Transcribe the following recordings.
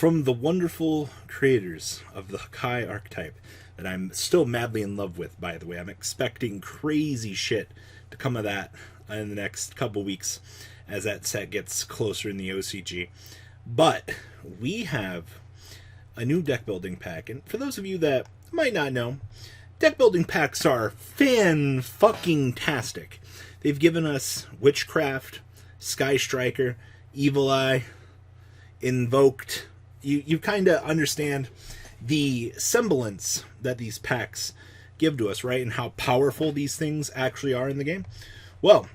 from the wonderful creators of the Kai archetype that I'm still madly in love with, by the way. I'm expecting crazy shit to come of that in the next couple weeks as that set gets closer in the OCG. But we have a new deck building pack, and for those of you that might not know, deck building packs are fan-fucking-tastic. They've given us Witchcraft, Sky Striker, Evil Eye, Invoked. You kind of understand the semblance that these packs give to us, right? And how powerful these things actually are in the game. Well,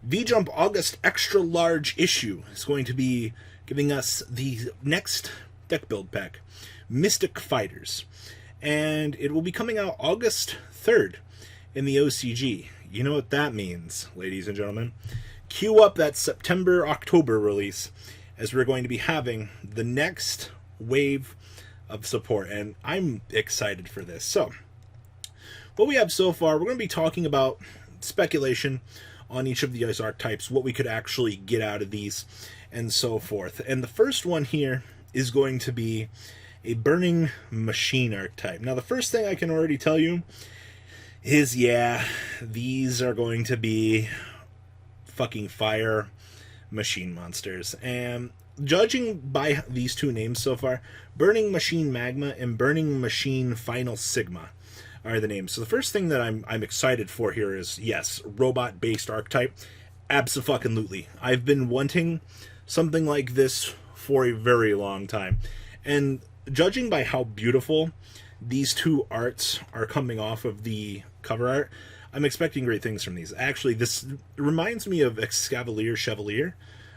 V-Jump August Extra Large issue is going to be giving us the next deck build pack, Mystic Fighters. And it will be coming out August 3rd in the OCG. You know what that means, ladies and gentlemen. Cue up that September-October release, as we're going to be having the next wave of support, and I'm excited for this. So, what we have so far, we're going to be talking about speculation on each of these archetypes, what we could actually get out of these, and so forth. And the first one here is going to be a Burning Machine archetype. Now, the first thing I can already tell you is, yeah, these are going to be fucking fire machine monsters. And judging by these two names so far, Burning Machine Magma and Burning Machine Final Sigma are the names. So the first thing that I'm excited for here is, yes, robot-based archetype. Abso-fucking-lutely. I've been wanting something like this for a very long time. And judging by how beautiful these two arts are coming off of the cover art, I'm expecting great things from these. Actually, this reminds me of Excavalier Chevalier,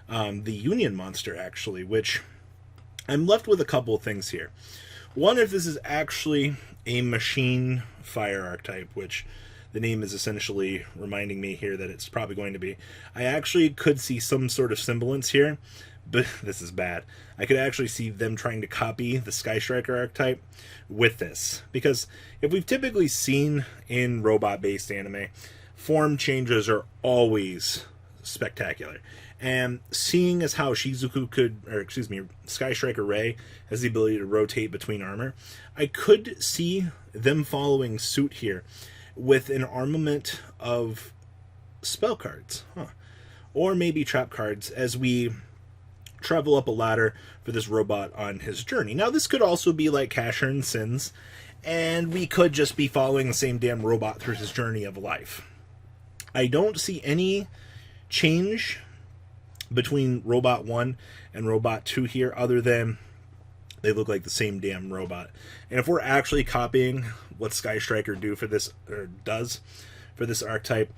the Union monster, actually, which I'm left with a couple of things here. One, if this is actually a machine fire archetype, which the name is essentially reminding me here that it's probably going to be. I actually could see some sort of semblance here, but this is bad. I could actually see them trying to copy the Sky Striker archetype with this. Because if we've typically seen in robot-based anime, form changes are always spectacular. And seeing as how Sky Striker Ray has the ability to rotate between armor, I could see them following suit here with an armament of spell cards. Or maybe trap cards as we travel up a ladder for this robot on his journey. Now, this could also be like Casher and Sins, and we could just be following the same damn robot through his journey of life. I don't see any change between Robot 1 and Robot 2 here, other than they look like the same damn robot. And if we're actually copying what Sky Striker does for this archetype,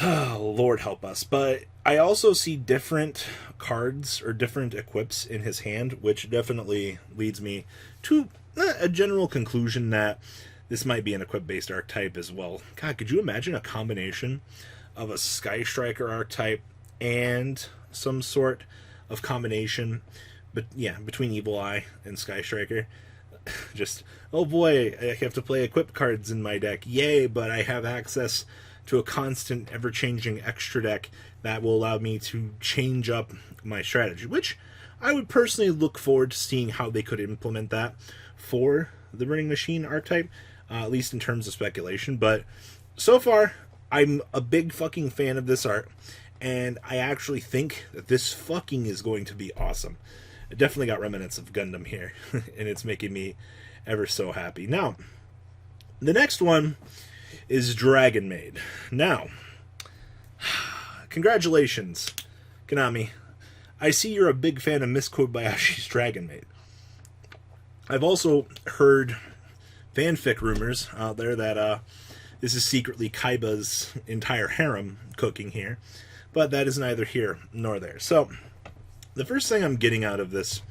oh, Lord help us. But I also see different cards or different equips in his hand, which definitely leads me to a general conclusion that this might be an equip-based archetype as well. God, could you imagine a combination of a Sky Striker archetype and some sort of combination, but yeah, between Evil Eye and Sky Striker? Just, oh boy, I have to play equip cards in my deck. Yay, but I have access to a constant, ever-changing extra deck that will allow me to change up my strategy, which I would personally look forward to seeing how they could implement that for the Burning Machine archetype, at least in terms of speculation. But so far, I'm a big fucking fan of this art, and I actually think that this fucking is going to be awesome. It definitely got remnants of Gundam here, and it's making me ever so happy. Now, the next one is Dragon Maid. Now, congratulations, Konami. I see you're a big fan of Miss Kobayashi's Dragon Maid. I've also heard fanfic rumors out there that this is secretly Kaiba's entire harem cooking here, but that is neither here nor there. So, the first thing I'm getting out of this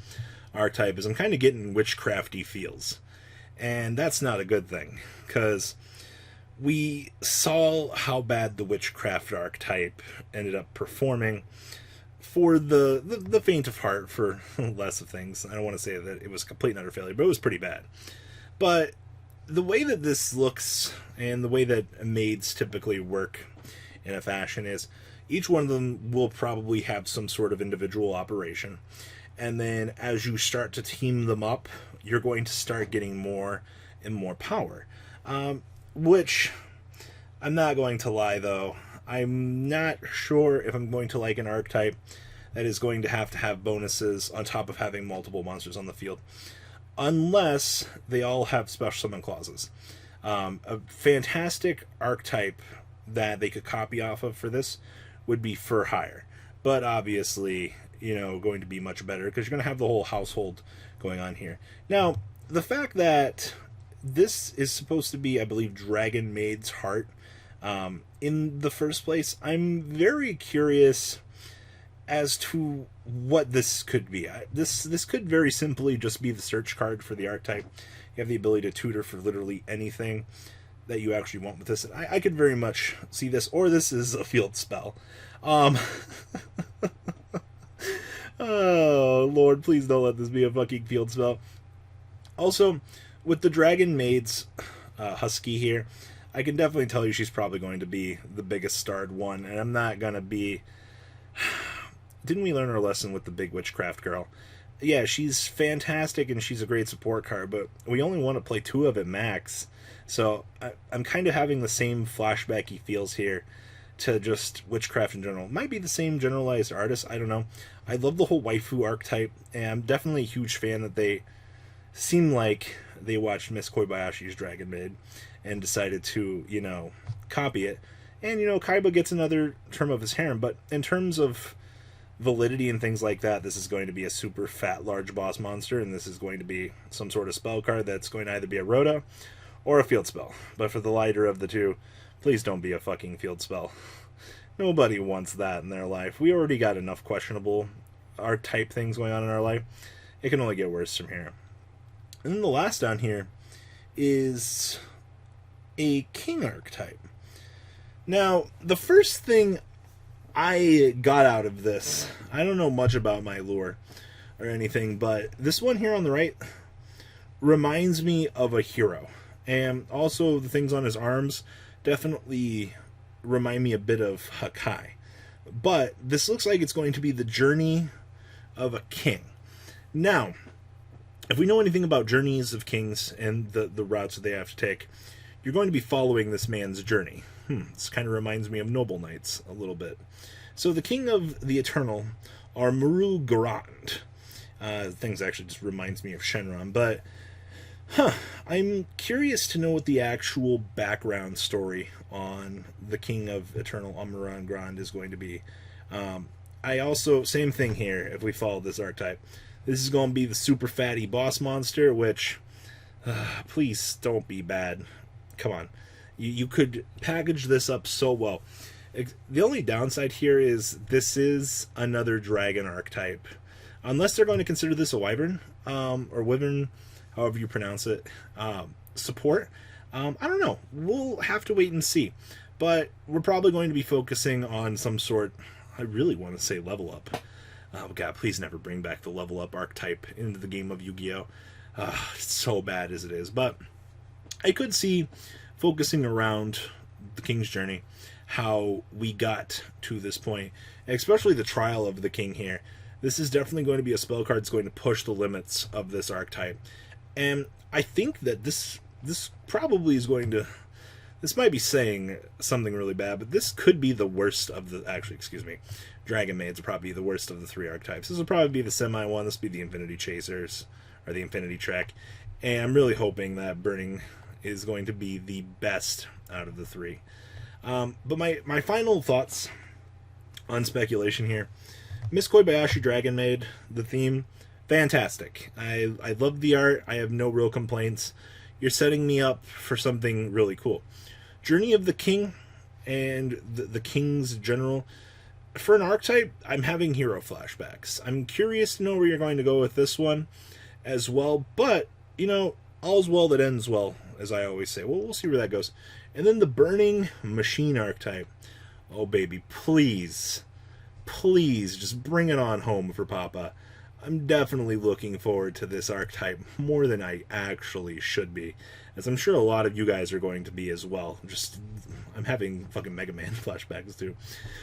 archetype is I'm kind of getting witchcrafty feels, and that's not a good thing, because we saw how bad the witchcraft archetype ended up performing for the faint of heart, for less of things. I don't want to say that it was a complete and utter failure, but it was pretty bad. But the way that this looks, and the way that maids typically work in a fashion, is each one of them will probably have some sort of individual operation. And then as you start to team them up, you're going to start getting more and more power. Which, I'm not going to lie though, I'm not sure if I'm going to like an archetype that is going to have bonuses on top of having multiple monsters on the field. Unless they all have special summon clauses. A fantastic archetype that they could copy off of for this would be Fur Hire. But obviously, going to be much better because you're going to have the whole household going on here. Now, the fact that this is supposed to be, I believe, Dragon Maid's heart in the first place, I'm very curious as to what this could be. This could very simply just be the search card for the archetype. You have the ability to tutor for literally anything that you actually want with this. I could very much see this, or this is a field spell. Oh, Lord, please don't let this be a fucking field spell. Also, with the Dragon Maids Husky here, I can definitely tell you she's probably going to be the biggest starred one, and I'm not going to be... Didn't we learn our lesson with the big witchcraft girl? Yeah, she's fantastic and she's a great support card, but we only want to play 2 of it max. So I'm kind of having the same flashbacky feels here to just witchcraft in general. Might be the same generalized artist, I don't know. I love the whole waifu archetype, and I'm definitely a huge fan that they seem like they watched Miss Kobayashi's Dragon Maid and decided to, copy it. And, Kaiba gets another term of his harem, but in terms of validity and things like that, this is going to be a super fat large boss monster, and this is going to be some sort of spell card that's going to either be a Rhoda or a field spell. But for the lighter of the two, please don't be a fucking field spell. Nobody wants that in their life. We already got enough questionable archetype things going on in our life. It can only get worse from here. And then the last down here is a king archetype. Now, the first thing I got out of this, I don't know much about my lore or anything, but this one here on the right reminds me of a hero. And also the things on his arms definitely remind me a bit of Hakai. But this looks like it's going to be the journey of a king. Now, if we know anything about journeys of kings and the routes that they have to take, you're going to be following this man's journey. This kind of reminds me of Noble Knights a little bit. So the King of the Eternal are Muru Garand. Things actually just reminds me of Shenron, but I'm curious to know what the actual background story on the King of Eternal Amaran Grand is going to be. I also, same thing here, if we follow this archetype. This is going to be the super fatty boss monster, which, please don't be bad. Come on. You could package this up so well. The only downside here is this is another dragon archetype. Unless they're going to consider this a wyvern, or wyvern, however you pronounce it, support. I don't know. We'll have to wait and see. But we're probably going to be focusing on some sort, I really want to say level up. Oh god, please never bring back the level up archetype into the game of Yu-Gi-Oh! It's so bad as it is. But I could see focusing around the King's Journey, how we got to this point, especially the trial of the King here. This is definitely going to be a spell card that's going to push the limits of this archetype. And I think that this probably is going to... This might be saying something really bad, but this could be the worst of the... Actually, excuse me. Dragon Maids will probably be the worst of the 3 archetypes. This will probably be the semi one. This will be the Infinity Chasers, or the Infinity Trek. And I'm really hoping that Burning is going to be the best out of the 3. But my final thoughts on speculation here. Miss Kobayashi Dragon Maid, the theme, fantastic. I love the art. I have no real complaints. You're setting me up for something really cool. Journey of the King and the King's General. For an archetype, I'm having hero flashbacks. I'm curious to know where you're going to go with this one as well. But, all's well that ends well, as I always say. Well, we'll see where that goes. And then the Burning Machine archetype. Oh, baby, please, just bring it on home for Papa. I'm definitely looking forward to this archetype more than I actually should be, as I'm sure a lot of you guys are going to be as well. I'm having fucking Mega Man flashbacks too.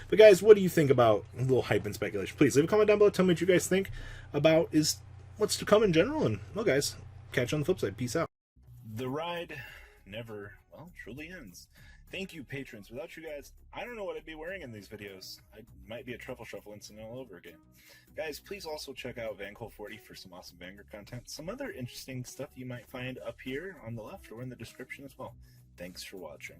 But guys, what do you think about a little hype and speculation? Please leave a comment down below. Tell me what you guys think about is what's to come in general. And well, guys, catch you on the flip side. Peace out. The ride never, well, truly ends. Thank you, patrons. Without you guys, I don't know what I'd be wearing in these videos. I might be a truffle shuffle incident all over again. Guys, please also check out VanCole40 for some awesome Vanguard content. Some other interesting stuff you might find up here on the left or in the description as well. Thanks for watching.